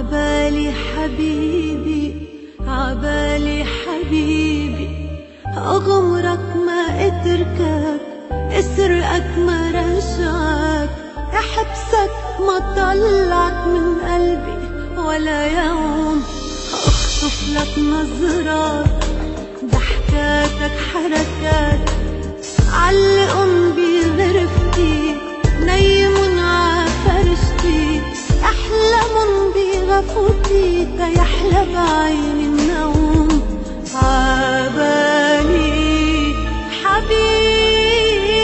عبالي حبيبي، عبالي حبيبي، أغمرك ما أتركك، أسرقك ما رجعك، أحبسك ما طلعك من قلبي ولا يوم، أخطف لك نظرات، ضحكاتك حركاتك، علقن بغرفتي، نيمن عفرشتي، أحلمن بغفوتي، تيحلى بعيني النوم. عبالي حبيبي،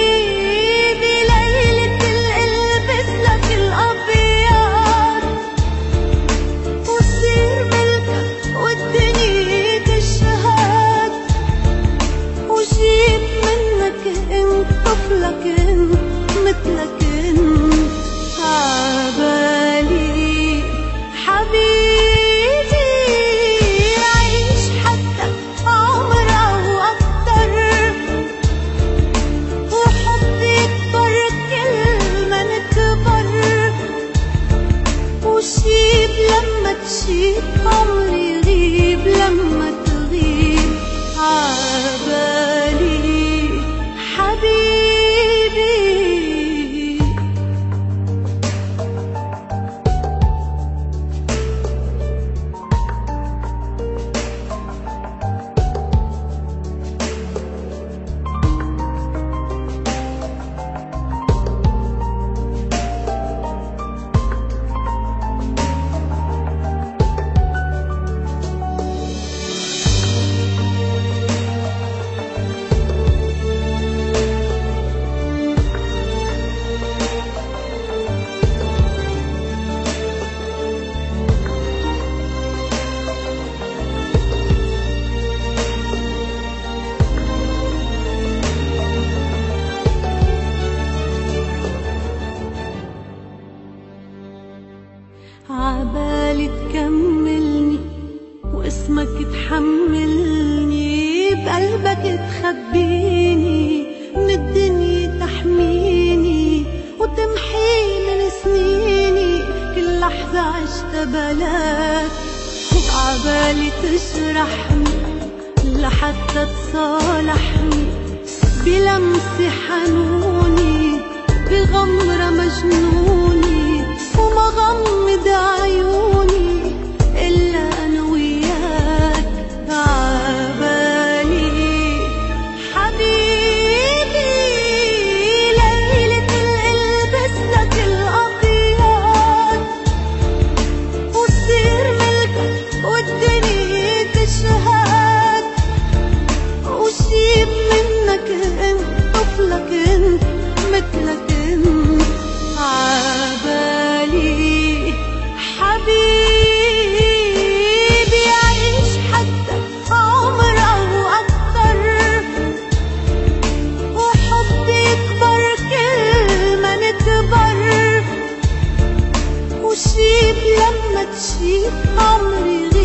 ليلة القلبس لك الأبيض، وصير ملكك والدنيا تشهد، وجيب منك انت طفلك انت مثلك انت. عبالي حبيبي، عيش حتى عمر أو أكتر، وحبي يكبر كل ما نكبر، وشيب لما تشيب، عمري يغيب لما تغيب. عبالي حبيبي. عبالي تكملني واسمك تحملني، بقلبك تخبيني، من الدنيا تحميني، وتمحي من سنيني كل لحظة عشت بلاك. عبالي تجرحني لحتى تصالحني، بلمسة حنوني، بغمرة مجنوني، وما غمض عيوني إلا أنا وياك. عبالي حبيبي، ليلة القلبس لك الأبيض، وتصير ملكك والدنيا تشهد، وشيب منك انت طفلك انت مثلك انت. عبالي حبيبي، عيش حتى عمر أو أكتر، وحبي يكبر كل ما نكبر، وشيب لما تشيب، عمري